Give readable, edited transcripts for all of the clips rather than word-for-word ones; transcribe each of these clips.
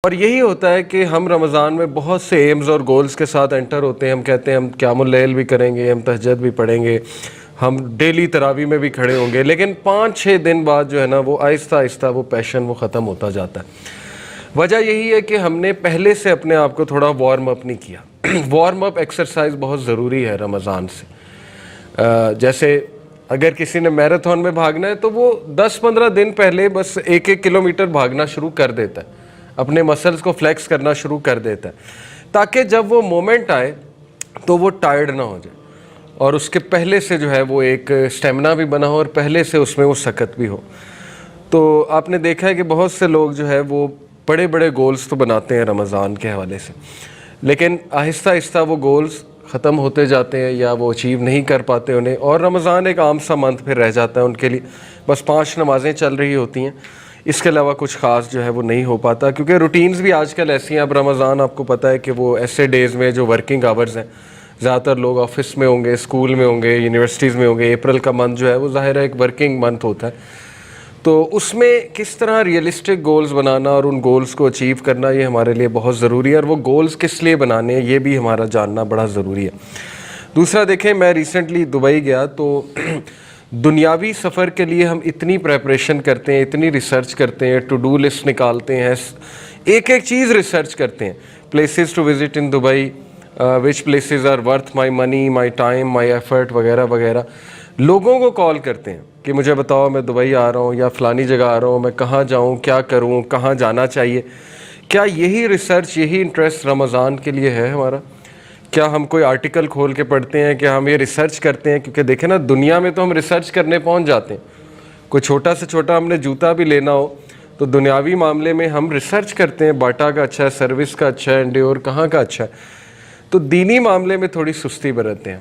اور یہی ہوتا ہے کہ ہم رمضان میں بہت سے ایمز اور گولز کے ساتھ انٹر ہوتے ہیں. ہم کہتے ہیں ہم قیام اللیل بھی کریں گے, ہم تہجد بھی پڑھیں گے, ہم ڈیلی تراویح میں بھی کھڑے ہوں گے, لیکن 5-6 دن بعد جو ہے نا وہ آہستہ آہستہ وہ پیشن وہ ختم ہوتا جاتا ہے. وجہ یہی ہے کہ ہم نے پہلے سے اپنے آپ کو تھوڑا وارم اپ نہیں کیا. وارم اپ ایکسرسائز بہت ضروری ہے رمضان سے. جیسے اگر کسی نے میراتھن میں بھاگنا ہے تو وہ 10-15 دن پہلے بس 1-1 کلومیٹر بھاگنا شروع کر دیتا ہے, اپنے مسلز کو فلیکس کرنا شروع کر دیتا ہے, تاکہ جب وہ مومنٹ آئے تو وہ ٹائرڈ نہ ہو جائے اور اس کے پہلے سے جو ہے وہ ایک سٹیمنا بھی بنا ہو اور پہلے سے اس میں وہ سکت بھی ہو. تو آپ نے دیکھا ہے کہ بہت سے لوگ جو ہے وہ بڑے بڑے گولز تو بناتے ہیں رمضان کے حوالے سے, لیکن آہستہ آہستہ وہ گولز ختم ہوتے جاتے ہیں یا وہ اچیو نہیں کر پاتے انہیں, اور رمضان ایک عام سا منتھ پھر رہ جاتا ہے ان کے لیے. بس 5 نمازیں چل رہی ہوتی ہیں, اس کے علاوہ کچھ خاص جو ہے وہ نہیں ہو پاتا, کیونکہ روٹینز بھی آج کل ایسی ہیں. اب رمضان آپ کو پتہ ہے کہ وہ ایسے ڈیز میں جو ورکنگ آورز ہیں, زیادہ تر لوگ آفس میں ہوں گے, اسکول میں ہوں گے, یونیورسٹیز میں ہوں گے. اپریل کا منتھ جو ہے وہ ظاہر ہے ایک ورکنگ منتھ ہوتا ہے, تو اس میں کس طرح ریئلسٹک گولز بنانا اور ان گولز کو اچیو کرنا یہ ہمارے لیے بہت ضروری ہے, اور وہ گولز کس لیے بنانے ہیں یہ بھی ہمارا جاننا بڑا ضروری ہے. دوسرا دیکھیں, میں ریسنٹلی دبئی گیا تو دنیاوی سفر کے لیے ہم اتنی پریپریشن کرتے ہیں, اتنی ریسرچ کرتے ہیں, ٹو ڈو لسٹ نکالتے ہیں, ایک ایک چیز ریسرچ کرتے ہیں. Places to visit in Dubai, which places are worth my money, my time, my effort وغیرہ وغیرہ. لوگوں کو کال کرتے ہیں کہ مجھے بتاؤ میں دبئی آ رہا ہوں یا فلانی جگہ آ رہا ہوں, میں کہاں جاؤں, کیا کروں, کہاں جانا چاہیے. کیا یہی ریسرچ, یہی انٹرسٹ رمضان کے لیے ہے ہمارا؟ کیا ہم کوئی آرٹیکل کھول کے پڑھتے ہیں, کیا ہم یہ ریسرچ کرتے ہیں؟ کیونکہ دیکھیں نا, دنیا میں تو ہم ریسرچ کرنے پہنچ جاتے ہیں. کوئی چھوٹا سے چھوٹا ہم نے جوتا بھی لینا ہو تو دنیاوی معاملے میں ہم ریسرچ کرتے ہیں, باٹا کا اچھا ہے, سروس کا اچھا ہے, انڈیور کہاں کا اچھا ہے. تو دینی معاملے میں تھوڑی سستی برتتے ہیں.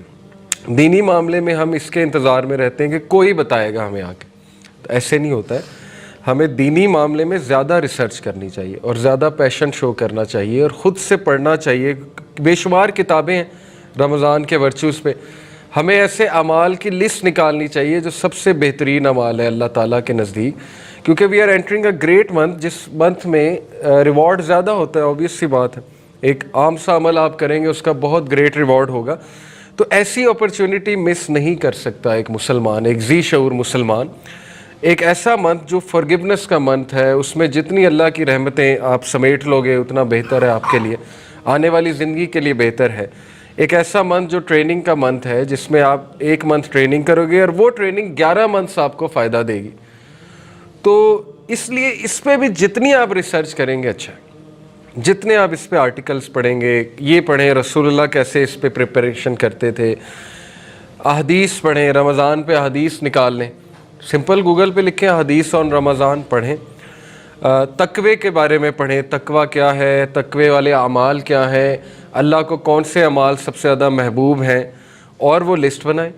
دینی معاملے میں ہم اس کے انتظار میں رہتے ہیں کہ کوئی بتائے گا ہمیں آ کے. تو ایسے نہیں ہوتا ہے. ہمیں دینی معاملے میں زیادہ ریسرچ کرنی چاہیے اور زیادہ پیشن شو کرنا چاہیے اور خود سے پڑھنا چاہیے. بے شمار کتابیں ہیں رمضان کے ورچوز پہ. ہمیں ایسے اعمال کی لسٹ نکالنی چاہیے جو سب سے بہترین اعمال ہے اللہ تعالیٰ کے نزدیک, کیونکہ we are entering a great month, جس منتھ میں ریوارڈ زیادہ ہوتا ہے. اوبیس سی بات ہے, ایک عام سا عمل آپ کریں گے اس کا بہت گریٹ ریوارڈ ہوگا. تو ایسی اپرچونٹی مس نہیں کر سکتا ایک مسلمان, ایک ذی شعور مسلمان. ایک ایسا منتھ جو فارگیونیس کا منتھ ہے, اس میں جتنی اللہ کی رحمتیں آپ سمیٹ لوگے اتنا بہتر ہے آپ کے لیے, آنے والی زندگی کے لیے بہتر ہے. ایک ایسا منتھ جو ٹریننگ کا منتھ ہے, جس میں آپ 1 منتھ ٹریننگ کرو گے اور وہ ٹریننگ 11 منتھس آپ کو فائدہ دے گی. تو اس لیے اس پہ بھی جتنی آپ ریسرچ کریں گے اچھا ہے, جتنے آپ اس پہ آرٹیکلس پڑھیں گے. یہ پڑھیں رسول اللہ کیسے اس پہ پریپریشن کرتے تھے, احادیث پڑھیں, رمضان پہ احادیث نکال لیں, سمپل گوگل پہ لکھیں حدیث آن رمضان, پڑھیں. تقوی کے بارے میں پڑھیں, تقوی کیا ہے, تقوی والے اعمال کیا ہیں, اللہ کو کون سے اعمال سب سے زیادہ محبوب ہیں, اور وہ لسٹ بنائیں.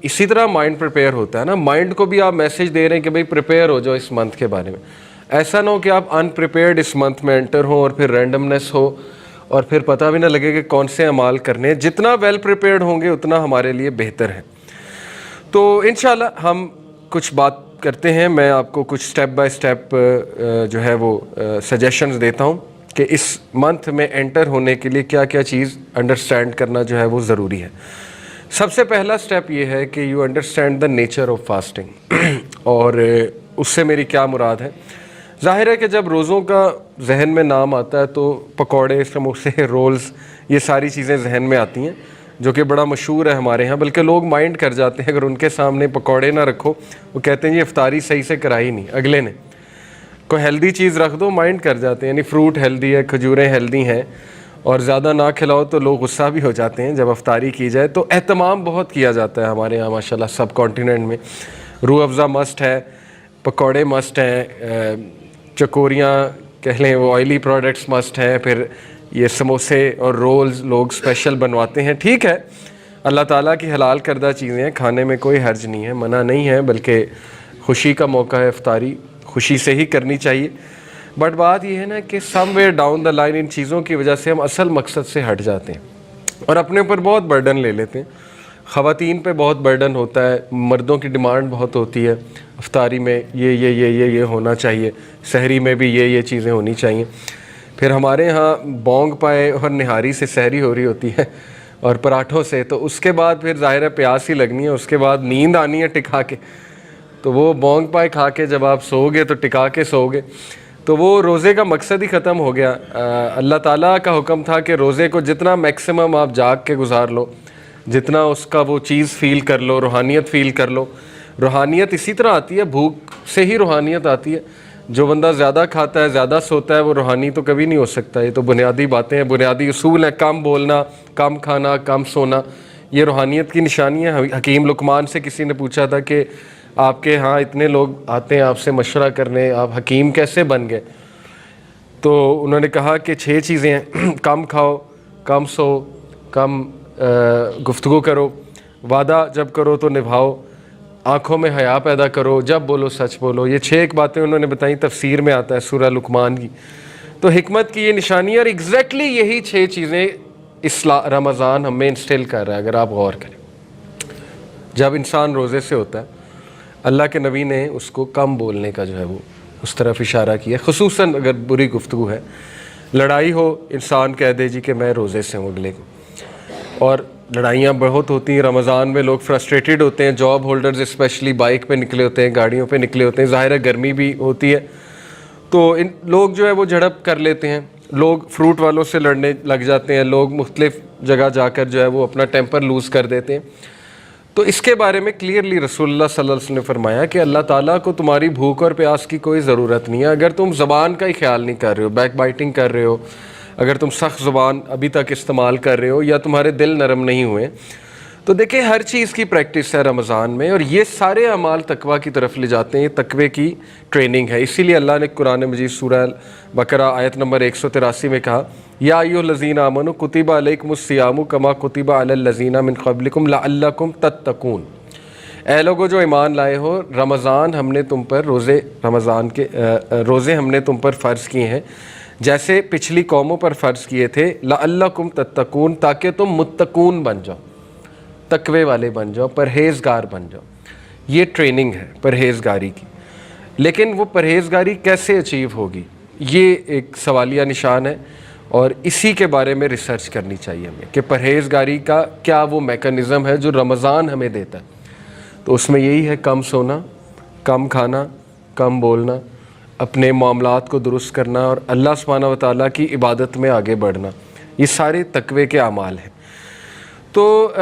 اسی طرح مائنڈ پریپیئر ہوتا ہے نا, مائنڈ کو بھی آپ میسج دے رہے ہیں کہ بھئی پریپیئر ہو جاؤ اس منتھ کے بارے میں. ایسا نہ ہو کہ آپ ان پریپیئرڈ اس منتھ میں انٹر ہوں اور پھر رینڈمنس ہو اور پھر پتہ بھی نہ لگے کہ کون سے اعمال کرنے ہیں. جتنا ویل پریپیئرڈ ہوں گے اتنا ہمارے لیے بہتر ہے. تو انشاءاللہ ہم کچھ بات کرتے ہیں, میں آپ کو کچھ سٹیپ بائی سٹیپ جو ہے وہ سجیشنز دیتا ہوں کہ اس منتھ میں انٹر ہونے کے لیے کیا کیا چیز انڈرسٹینڈ کرنا جو ہے وہ ضروری ہے. سب سے پہلا سٹیپ یہ ہے کہ you understand the nature of fasting. اور اس سے میری کیا مراد ہے؟ ظاہر ہے کہ جب روزوں کا ذہن میں نام آتا ہے تو پکوڑے, سموسے, رولز, یہ ساری چیزیں ذہن میں آتی ہیں, جو کہ بڑا مشہور ہے ہمارے ہاں. بلکہ لوگ مائنڈ کر جاتے ہیں اگر ان کے سامنے پکوڑے نہ رکھو, وہ کہتے ہیں یہ افطاری صحیح سے کرائی نہیں اگلے نے. کوئی ہیلدی چیز رکھ دو, مائنڈ کر جاتے ہیں, یعنی فروٹ ہیلدی ہے, کھجوریں ہیلدی ہیں, اور زیادہ نہ کھلاؤ تو لوگ غصہ بھی ہو جاتے ہیں جب افطاری کی جائے. تو اہتمام بہت کیا جاتا ہے ہمارے یہاں ماشاءاللہ سب کانٹیننٹ میں. روح افزا مسٹ ہے, پکوڑے مسٹ ہیں, چکوریاں کہہ لیں وہ آئلی پروڈکٹس مسٹ ہیں, پھر یہ سموسے اور رولز لوگ اسپیشل بنواتے ہیں. ٹھیک ہے, اللہ تعالیٰ کی حلال کردہ چیزیں ہیں, کھانے میں کوئی حرج نہیں ہے, منع نہیں ہے, بلکہ خوشی کا موقع ہے, افطاری خوشی سے ہی کرنی چاہیے. بٹ بات یہ ہے نا کہ سم ویئر ڈاؤن دا لائن ان چیزوں کی وجہ سے ہم اصل مقصد سے ہٹ جاتے ہیں اور اپنے اوپر بہت برڈن لے لیتے ہیں. خواتین پہ بہت برڈن ہوتا ہے, مردوں کی ڈیمانڈ بہت ہوتی ہے, افطاری میں یہ ہونا چاہیے, سحری میں بھی یہ چیزیں ہونی چاہیے. پھر ہمارے ہاں بونگ پائے اور نہاری سے سحری ہو رہی ہوتی ہے اور پراٹھوں سے، تو اس کے بعد پھر ظاہر ہے پیاس ہی لگنی ہے، اس کے بعد نیند آنی ہے ٹکا کے، تو وہ بونگ پائے کھا کے جب آپ سو گے تو ٹکا کے سو گے، تو وہ روزے کا مقصد ہی ختم ہو گیا۔ اللہ تعالیٰ کا حکم تھا کہ روزے کو جتنا میکسیمم آپ جاگ کے گزار لو، جتنا اس کا وہ چیز فیل کر لو، روحانیت فیل کر لو۔ روحانیت اسی طرح آتی ہے، بھوک سے ہی روحانیت آتی ہے۔ جو بندہ زیادہ کھاتا ہے، زیادہ سوتا ہے، وہ روحانی تو کبھی نہیں ہو سکتا۔ یہ تو بنیادی باتیں ہیں، بنیادی اصول ہیں، کم بولنا، کم کھانا، کم سونا، یہ روحانیت کی نشانی ہے۔ حکیم لقمان سے کسی نے پوچھا تھا کہ آپ کے ہاں اتنے لوگ آتے ہیں آپ سے مشورہ کرنے، آپ حکیم کیسے بن گئے؟ تو انہوں نے کہا کہ 6 چیزیں ہیں، کم کھاؤ، کم سو، کم گفتگو کرو، وعدہ جب کرو تو نبھاؤ، آنکھوں میں حیا پیدا کرو، جب بولو سچ بولو۔ یہ 6 ایک باتیں انہوں نے بتائیں، تفسیر میں آتا ہے سورہ لقمان کی۔ تو حکمت کی یہ نشانی ہے، اور ایگزیکٹلی یہی 6 چیزیں رمضان ہمیں انسٹل کر رہا ہے۔ اگر آپ غور کریں، جب انسان روزے سے ہوتا ہے، اللہ کے نبی نے اس کو کم بولنے کا جو ہے وہ اس طرف اشارہ کیا، خصوصاً اگر بری گفتگو ہے، لڑائی ہو، انسان کہہ دے جی کہ میں روزے سے ہوں اگلے کو۔ اور لڑائیاں بہت ہوتی ہیں رمضان میں، لوگ فرسٹریٹڈ ہوتے ہیں، جاب ہولڈرز اسپیشلی بائک پہ نکلے ہوتے ہیں، گاڑیوں پہ نکلے ہوتے ہیں، ظاہر ہے گرمی بھی ہوتی ہے، تو ان لوگ جو ہے وہ جھڑپ کر لیتے ہیں، لوگ فروٹ والوں سے لڑنے لگ جاتے ہیں، لوگ مختلف جگہ جا کر جو ہے وہ اپنا ٹیمپر لوز کر دیتے ہیں۔ تو اس کے بارے میں کلیئرلی رسول اللہ صلی اللہ علیہ وسلم نے فرمایا کہ اللہ تعالیٰ کو تمہاری بھوک اور پیاس کی کوئی ضرورت نہیں ہے، اگر تم زبان کا ہی خیال نہیں کر رہے ہو، بیک بائٹنگ کر رہے ہو، اگر تم سخت زبان ابھی تک استعمال کر رہے ہو، یا تمہارے دل نرم نہیں ہوئے۔ تو دیکھیں ہر چیز کی پریکٹس ہے رمضان میں، اور یہ سارے اعمال تقویٰ کی طرف لے جاتے ہیں، یہ تقوی کی ٹریننگ ہے۔ اسی لیے اللہ نے قرآن مجید سورہ بقرہ آیت نمبر 183 میں کہا، یا ایھا الذین آمنوا کتب علیکم الصیام کما کتب علی الذین من قبلکم لعلکم تتقون۔ اے لوگو جو ایمان لائے ہو، رمضان ہم نے تم پر روزے ہم نے تم پر فرض کیے ہیں جیسے پچھلی قوموں پر فرض کیے تھے، لعلکم تتقون، تاکہ تم متقون بن جاؤ، تقوی والے بن جاؤ، پرہیزگار بن جاؤ۔ یہ ٹریننگ ہے پرہیزگاری کی، لیکن وہ پرہیزگاری کیسے اچیو ہوگی، یہ ایک سوالیہ نشان ہے، اور اسی کے بارے میں ریسرچ کرنی چاہیے ہمیں کہ پرہیزگاری کا کیا وہ میکانزم ہے جو رمضان ہمیں دیتا ہے۔ تو اس میں یہی ہے کم سونا، کم کھانا، کم بولنا، اپنے معاملات کو درست کرنا، اور اللہ سبحانہ و تعالیٰ کی عبادت میں آگے بڑھنا، یہ سارے تقوی کے اعمال ہیں۔ تو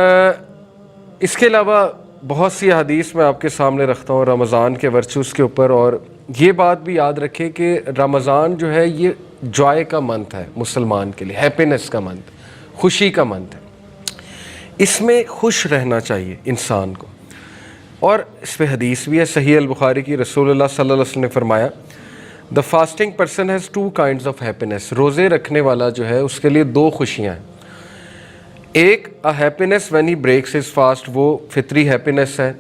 اس کے علاوہ بہت سی حدیث میں آپ کے سامنے رکھتا ہوں رمضان کے ورچوز کے اوپر، اور یہ بات بھی یاد رکھیں کہ رمضان جو ہے یہ جوائے کا منتھ ہے مسلمان کے لیے، ہیپینس کا منتھ، خوشی کا منتھ ہے۔ اس میں خوش رہنا چاہیے انسان کو، اور اس پہ حدیث بھی ہے صحیح البخاری کی، رسول اللہ صلی اللہ علیہ وسلم نے فرمایا، the fasting person has 2 kinds of happiness, روزے رکھنے والا جو ہے اس کے لیے 2 خوشیاں ہیں۔ ایک happiness when he breaks his fast, وہ فطری ہیپینس ہے،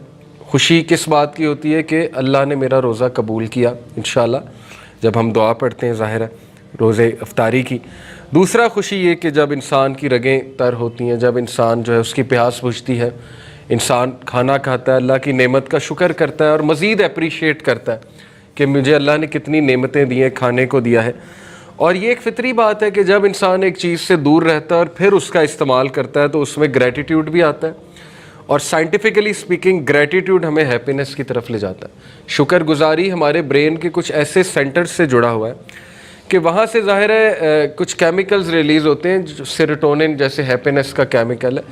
خوشی کس بات کی ہوتی ہے کہ اللہ نے میرا روزہ قبول کیا انشاءاللہ، جب ہم دعا پڑھتے ہیں ظاہر ہے روزے افطاری کی۔ دوسرا خوشی یہ کہ جب انسان کی رگیں تر ہوتی ہیں، جب انسان جو ہے اس کی پیاس بجھتی ہے، انسان کھانا کھاتا ہے، اللہ کی نعمت کا شکر کرتا ہے، اور مزید اپریشیٹ کرتا ہے کہ مجھے اللہ نے کتنی نعمتیں دی ہیں، کھانے کو دیا ہے۔ اور یہ ایک فطری بات ہے کہ جب انسان ایک چیز سے دور رہتا ہے اور پھر اس کا استعمال کرتا ہے تو اس میں گریٹیٹیوڈ بھی آتا ہے، اور سائنٹیفکلی اسپیکنگ گریٹیٹیوڈ ہمیں ہیپینس کی طرف لے جاتا ہے۔ شکر گزاری ہمارے برین کے کچھ ایسے سینٹرز سے جڑا ہوا ہے کہ وہاں سے ظاہر ہے کچھ کیمیکلز ریلیز ہوتے ہیں، جو سیروٹونن جیسے ہیپینس کا کیمیکل ہے،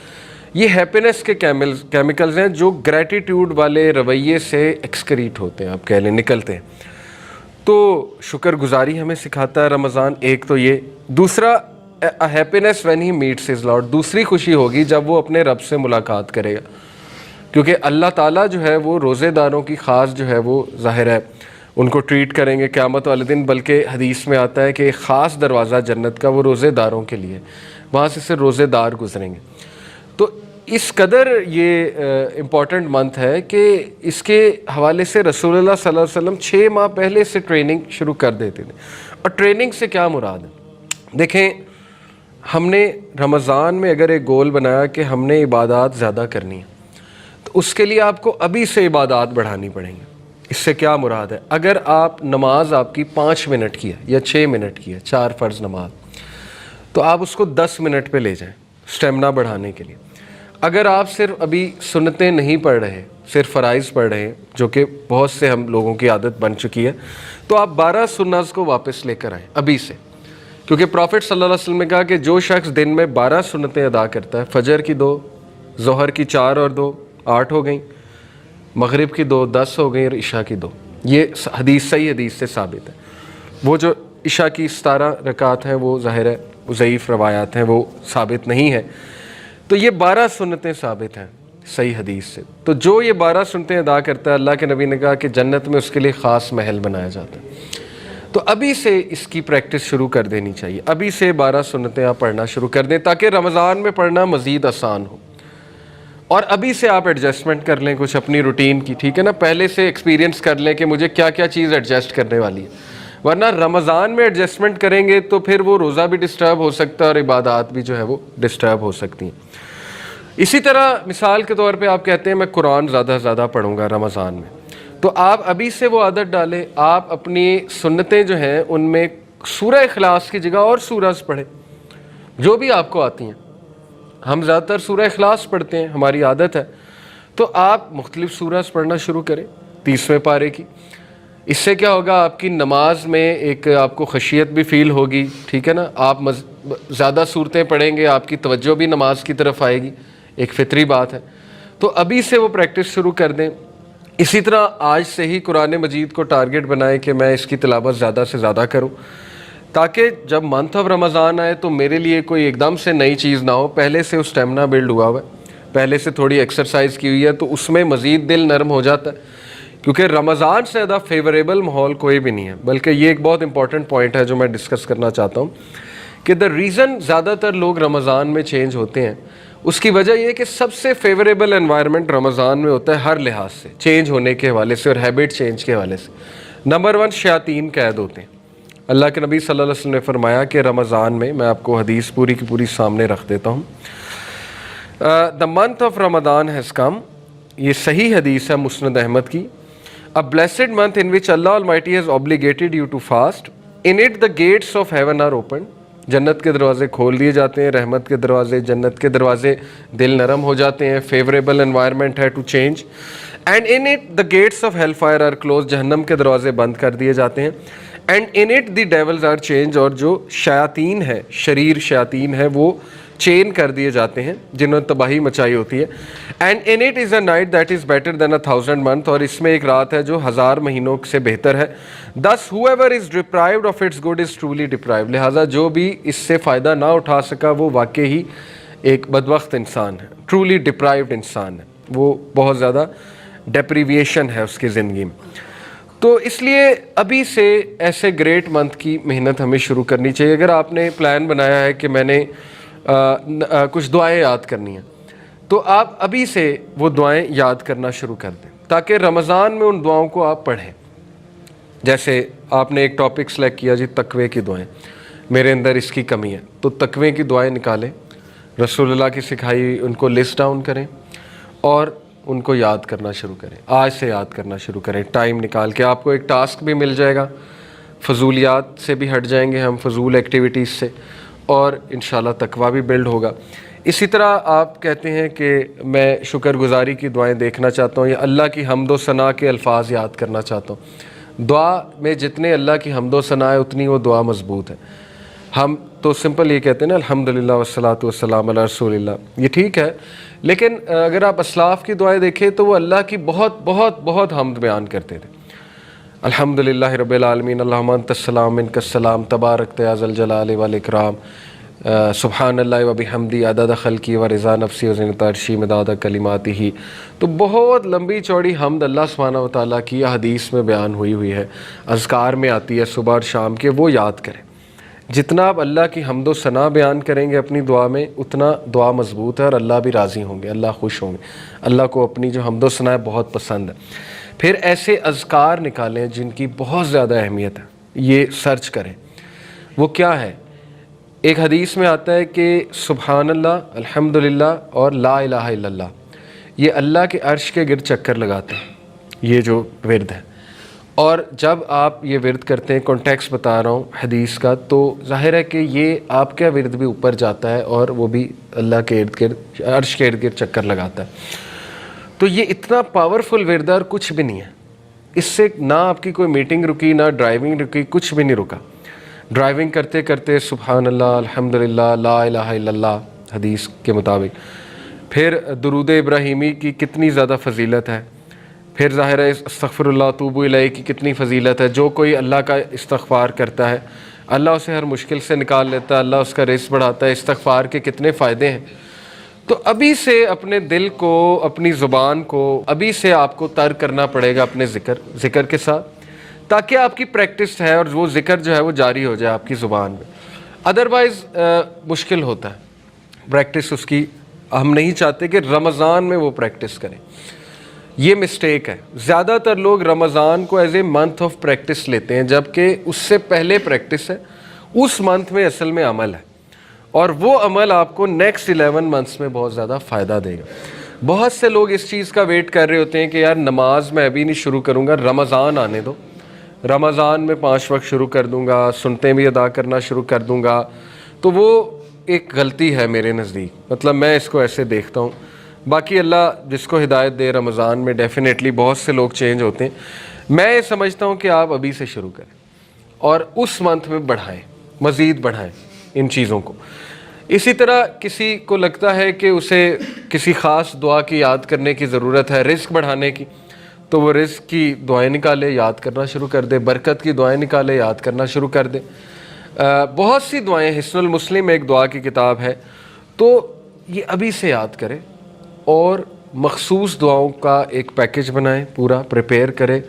یہ ہیپینس کے کیمیکلز ہیں جو گریٹیٹیوڈ والے رویے سے ایکسکریٹ ہوتے ہیں، آپ کہہ لیں نکلتے ہیں۔ تو شکر گزاری ہمیں سکھاتا ہے رمضان، ایک تو یہ۔ دوسرا happiness when he meets his lord, دوسری خوشی ہوگی جب وہ اپنے رب سے ملاقات کرے گا، کیونکہ اللہ تعالیٰ جو ہے وہ روزے داروں کی خاص جو ہے وہ ظاہر ہے ان کو ٹریٹ کریں گے قیامت والے دن، بلکہ حدیث میں آتا ہے کہ ایک خاص دروازہ جنت کا وہ روزے داروں کے لیے، وہاں سے صرف روزے دار گزریں گے۔ تو اس قدر یہ امپورٹنٹ منتھ ہے کہ اس کے حوالے سے رسول اللہ صلی اللہ علیہ وسلم 6 ماہ پہلے سے ٹریننگ شروع کر دیتے تھے۔ اور ٹریننگ سے کیا مراد ہے؟ دیکھیں، ہم نے رمضان میں اگر ایک گول بنایا کہ ہم نے عبادات زیادہ کرنی ہے، تو اس کے لیے آپ کو ابھی سے عبادات بڑھانی پڑیں گی۔ اس سے کیا مراد ہے؟ اگر آپ نماز آپ کی 5 منٹ کی ہے یا 6 منٹ کی ہے، 4 فرض نماز، تو آپ اس کو 10 منٹ پہ لے جائیں سٹیمنا بڑھانے کے لیے۔ اگر آپ صرف ابھی سنتیں نہیں پڑھ رہے، صرف فرائض پڑھ رہے ہیں، جو کہ بہت سے ہم لوگوں کی عادت بن چکی ہے، تو آپ 12 سنت کو واپس لے کر آئیں ابھی سے، کیونکہ پروفٹ صلی اللہ علیہ وسلم نے کہا کہ جو شخص دن میں 12 سنتیں ادا کرتا ہے، فجر کی 2، ظہر کی 4 اور 2 8 ہو گئیں، مغرب کی 2 10 ہو گئیں، اور عشاء کی 2، یہ حدیث صحیح حدیث سے ثابت ہے۔ وہ جو عشاء کی 17 رکعات ہیں وہ ظاہر ہے وہ ضعیف روایات ہیں، وہ ثابت نہیں ہے، تو یہ 12 سنتیں ثابت ہیں صحیح حدیث سے۔ تو جو یہ 12 سنتیں ادا کرتا ہے، اللہ کے نبی نے کہا کہ جنت میں اس کے لیے خاص محل بنایا جاتا ہے۔ تو ابھی سے اس کی پریکٹس شروع کر دینی چاہیے، ابھی سے 12 سنتیں آپ پڑھنا شروع کر دیں تاکہ رمضان میں پڑھنا مزید آسان ہو، اور ابھی سے آپ ایڈجسٹمنٹ کر لیں کچھ اپنی روٹین کی، ٹھیک ہے نا، پہلے سے ایکسپیرینس کر لیں کہ مجھے کیا کیا چیز ایڈجسٹ کرنے والی ہے، ورنہ رمضان میں ایڈجسٹمنٹ کریں گے تو پھر وہ روزہ بھی ڈسٹرب ہو سکتا ہے اور عبادات بھی جو ہے وہ ڈسٹرب ہو سکتی ہیں۔ اسی طرح مثال کے طور پہ آپ کہتے ہیں میں قرآن زیادہ پڑھوں گا رمضان میں، تو آپ ابھی سے وہ عادت ڈالیں، آپ اپنی سنتیں جو ہیں ان میں سورہ اخلاص کی جگہ اور سورج پڑھیں جو بھی آپ کو آتی ہیں۔ ہم زیادہ تر سورہ اخلاص پڑھتے ہیں، ہماری عادت ہے، تو آپ مختلف سورج پڑھنا شروع کریں 30ویں پارے کی۔ اس سے کیا ہوگا، آپ کی نماز میں ایک آپ کو خشیت بھی فیل ہوگی، ٹھیک ہے نا، آپ زیادہ صورتیں پڑھیں گے، آپ کی توجہ بھی نماز کی طرف آئے گی، ایک فطری بات ہے۔ تو ابھی سے وہ پریکٹس شروع کر دیں۔ اسی طرح آج سے ہی قرآن مجید کو ٹارگٹ بنائیں کہ میں اس کی تلاوت زیادہ سے زیادہ کروں، تاکہ جب منتھ آف رمضان آئے تو میرے لیے کوئی ایک دم سے نئی چیز نہ ہو، پہلے سے اس اسٹیمنا بلڈ ہوا ہوا ہے، پہلے سے تھوڑی ایکسرسائز کی ہوئی ہے، تو اس میں مزید دل نرم ہو جاتا ہے، کیونکہ رمضان سے زیادہ فیوریبل ماحول کوئی بھی نہیں ہے۔ بلکہ یہ ایک بہت امپورٹنٹ پوائنٹ ہے جو میں ڈسکس کرنا چاہتا ہوں کہ دا ریزن زیادہ تر لوگ رمضان میں چینج ہوتے ہیں، اس کی وجہ یہ ہے کہ سب سے فیوریبل انوائرمنٹ رمضان میں ہوتا ہے ہر لحاظ سے، چینج ہونے کے حوالے سے اور ہیبٹ چینج کے حوالے سے۔ نمبر 1 شیاطین قید ہوتے ہیں۔ اللہ کے نبی صلی اللہ علیہ وسلم نے فرمایا کہ رمضان میں آپ کو حدیث پوری کی پوری سامنے رکھ دیتا ہوں، the month of Ramzan has come, یہ صحیح حدیث ہے مسند احمد کی، a blessed month in which Allah Almighty has obligated you to fast, in it the gates of heaven are opened، جنت کے دروازے کھول دیے جاتے ہیں، رحمت کے دروازے، جنت کے دروازے، دل نرم ہو جاتے ہیں، فیوریبل انوائرمنٹ ہے to change, and in it the gates of hell fire are closed, جہنم کے دروازے بند کر دیے جاتے ہیں، and in it the devils are chained, اور جو شیاطین ہے، شریر شیاطین ہے، وہ چین کر دیے جاتے ہیں جنہوں نے تباہی مچائی ہوتی ہے، and in it is a night that is better than 1000 month، اور اس میں ایک رات ہے جو 1000 مہینوں سے بہتر ہے، thus whoever is deprived of its good is truly deprived، لہٰذا جو بھی اس سے فائدہ نہ اٹھا سکا وہ واقعی ہی ایک بدبخت انسان ہے، ٹرولی ڈپرائیوڈ انسان ہے، وہ بہت زیادہ ڈیپریویشن ہے اس کی زندگی میں۔ تو اس لیے ابھی سے ایسے گریٹ منتھ کی محنت ہمیں شروع کرنی چاہیے۔ اگر آپ نے پلان بنایا ہے کہ میں نے کچھ دعائیں یاد کرنی ہیں، تو آپ ابھی سے وہ دعائیں یاد کرنا شروع کر دیں تاکہ رمضان میں ان دعاؤں کو آپ پڑھیں۔ جیسے آپ نے ایک ٹاپک سلیکٹ کیا جی تقوی کی دعائیں، میرے اندر اس کی کمی ہے، تو تقوی کی دعائیں نکالیں، رسول اللہ کی سکھائی ان کو لسٹ ڈاؤن کریں اور ان کو یاد کرنا شروع کریں، آج سے یاد کرنا شروع کریں، ٹائم نکال کے۔ آپ کو ایک ٹاسک بھی مل جائے گا، فضولیات سے بھی ہٹ جائیں گے ہم، فضول ایکٹیویٹیز سے، اور انشاءاللہ تقویٰ بھی بلڈ ہوگا۔ اسی طرح آپ کہتے ہیں کہ میں شکر گزاری کی دعائیں دیکھنا چاہتا ہوں یا اللہ کی حمد و ثنا کے الفاظ یاد کرنا چاہتا ہوں۔ دعا میں جتنے اللہ کی حمد و ثنا ہے اتنی وہ دعا مضبوط ہے۔ ہم تو سمپل یہ کہتے ہیں نا الحمدللہ والصلاۃ والسلام علی رسول اللہ، یہ ٹھیک ہے، لیکن اگر آپ اسلاف کی دعائیں دیکھیں تو وہ اللہ کی بہت بہت بہت حمد بیان کرتے تھے۔ الحمدللہ رب العالمین، اللہم انت السلام منک السلام، تبارکت یا ذا الجلال والاکرام، سبحان اللہ و بحمدی عدد خلقی و رضا نفسی و زینت عرشی مداد کلماتہ۔ تو بہت لمبی چوڑی حمد اللہ سبحانہ و تعالیٰ کی حدیث میں بیان ہوئی ہے، اذکار میں آتی ہے صبح اور شام کے، وہ یاد کریں۔ جتنا آپ اللہ کی حمد و ثنا بیان کریں گے اپنی دعا میں اتنا دعا مضبوط ہے اور اللہ بھی راضی ہوں گے، اللہ خوش ہوں گے، اللہ کو اپنی جو حمد و ثنا ہے بہت پسند ہے۔ پھر ایسے اذکار نکالیں جن کی بہت زیادہ اہمیت ہے، یہ سرچ کریں وہ کیا ہے۔ ایک حدیث میں آتا ہے کہ سبحان اللہ، الحمدللہ اور لا الہ الا اللہ، یہ اللہ کے عرش کے گرد چکر لگاتے ہیں، یہ جو ورد ہے۔ اور جب آپ یہ ورد کرتے ہیں، کانٹیکس بتا رہا ہوں حدیث کا، تو ظاہر ہے کہ یہ آپ کا ورد بھی اوپر جاتا ہے اور وہ بھی اللہ کے ارد گرد، عرش کے ارد گرد چکر لگاتا ہے. تو یہ اتنا پاورفل ورد ہے اور کچھ بھی نہیں ہے اس سے. نہ آپ کی کوئی میٹنگ رکی، نہ ڈرائیونگ رکی، کچھ بھی نہیں رکا. ڈرائیونگ کرتے کرتے سبحان اللہ، الحمدللہ، لا الہ الا اللہ حدیث کے مطابق. پھر درود ابراہیمی کی کتنی زیادہ فضیلت ہے. پھر ظاہر ہے استغفر اللہ توبو الیہ کی کتنی فضیلت ہے. جو کوئی اللہ کا استغفار کرتا ہے اللہ اسے ہر مشکل سے نکال لیتا ہے، اللہ اس کا رزق بڑھاتا ہے. استغفار کے کتنے فائدے ہیں. تو ابھی سے اپنے دل کو، اپنی زبان کو ابھی سے آپ کو تر کرنا پڑے گا اپنے ذکر کے ساتھ، تاکہ آپ کی پریکٹس ہے اور وہ ذکر جو ہے وہ جاری ہو جائے آپ کی زبان میں. ادروائز مشکل ہوتا ہے پریکٹس اس کی. ہم نہیں چاہتے کہ رمضان میں وہ پریکٹس کریں. یہ مسٹیک ہے. زیادہ تر لوگ رمضان کو as a month of practice لیتے ہیں، جبکہ اس سے پہلے پریکٹس ہے. اس منتھ میں اصل میں عمل ہے، اور وہ عمل آپ کو نیکسٹ 11 منتھس میں بہت زیادہ فائدہ دے گا. بہت سے لوگ اس چیز کا ویٹ کر رہے ہوتے ہیں کہ یار نماز میں ابھی نہیں شروع کروں گا، رمضان آنے دو، رمضان میں 5 وقت شروع کر دوں گا، سنتیں بھی ادا کرنا شروع کر دوں گا. تو وہ ایک غلطی ہے میرے نزدیک. مطلب میں اس کو ایسے دیکھتا ہوں. باقی اللہ جس کو ہدایت دے، رمضان میں ڈیفینیٹلی بہت سے لوگ چینج ہوتے ہیں. میں یہ سمجھتا ہوں کہ آپ ابھی سے شروع کریں اور اس منتھ میں بڑھائیں، مزید بڑھائیں ان چیزوں کو. اسی طرح کسی کو لگتا ہے کہ اسے کسی خاص دعا کی یاد کرنے کی ضرورت ہے رزق بڑھانے کی، تو وہ رزق کی دعائیں نکالے، یاد کرنا شروع کر دے. برکت کی دعائیں نکالے، یاد کرنا شروع کر دے. بہت سی دعائیں، حصن المسلم ایک دعا کی کتاب ہے، تو یہ ابھی سے یاد کرے اور مخصوص دعاؤں کا ایک پیکج بنائیں، پورا پریپیئر کرے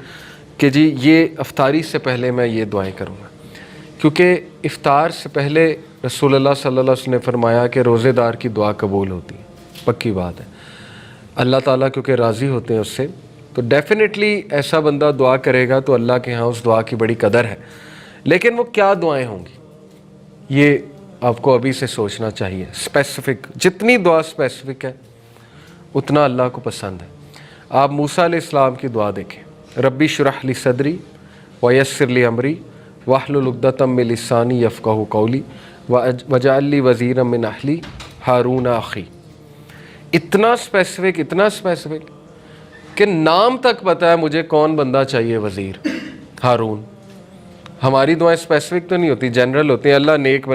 کہ جی یہ افطاری سے پہلے میں یہ دعائیں کروں گا. کیونکہ افطار سے پہلے رسول اللہ صلی اللہ علیہ وسلم نے فرمایا کہ روزے دار کی دعا قبول ہوتی ہے. پکی بات ہے. اللہ تعالیٰ کیونکہ راضی ہوتے ہیں اس سے، تو ڈیفینیٹلی ایسا بندہ دعا کرے گا تو اللہ کے ہاں اس دعا کی بڑی قدر ہے. لیکن وہ کیا دعائیں ہوں گی یہ آپ کو ابھی سے سوچنا چاہیے. اسپیسیفک، جتنی دعا اسپیسیفک ہے اتنا اللہ کو پسند ہے. آپ موسیٰ علیہ السلام کی دعا دیکھیں، ربی اشرح لی صدری ویسر لی امری واحلل عقدۃ من لسانی یفقہوا قولی واجعل لی وزیرا من اہلی ہارون اخی. اتنا اسپیسیفک کہ نام تک پتہ ہے مجھے کون بندہ چاہیے وزیر، ہارون. ہماری دعائیں اسپیسیفک تو نہیں ہوتی، جنرل ہوتی ہیں. اللہ نیک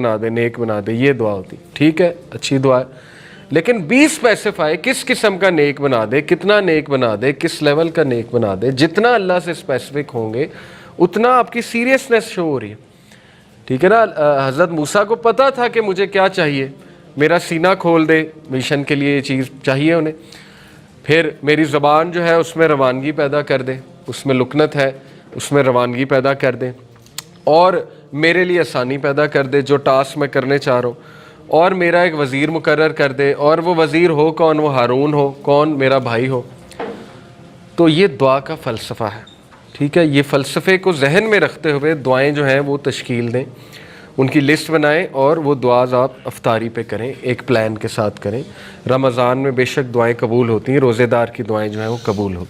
بنا دے، یہ دعا ہوتی. ٹھیک ہے، اچھی دعا ہے، لیکن بھی اسپیسیفائی کس قسم کا نیک بنا دے، کتنا نیک بنا دے، کس لیول کا نیک بنا دے. جتنا اللہ سے اسپیسیفک ہوں گے اتنا آپ کی سیریسنس شو ہو رہی ہے. ٹھیک ہے نا. حضرت موسیٰ کو پتا تھا کہ مجھے کیا چاہیے، میرا سینہ کھول دے، مشن کے لیے یہ چیز چاہیے انہیں. پھر میری زبان جو ہے اس میں روانگی پیدا کر دے، اس میں لکنت ہے، اس میں روانگی پیدا کر دے، اور میرے لیے آسانی پیدا کر دے جو ٹاسک میں کرنے چاہ رہا ہوں. اور میرا ایک وزیر مقرر کر دے، اور وہ وزیر ہو کون؟ وہ ہارون ہو. کون؟ میرا بھائی ہو. تو یہ دعا کا فلسفہ ہے. ٹھیک ہے. یہ فلسفے کو ذہن میں رکھتے ہوئے دعائیں جو ہیں وہ تشکیل دیں، ان کی لسٹ بنائیں، اور وہ دعاز آپ افطاری پہ کریں، ایک پلان کے ساتھ کریں. رمضان میں بے شک دعائیں قبول ہوتی ہیں، روزے دار کی دعائیں جو ہیں وہ قبول ہوتی ہیں.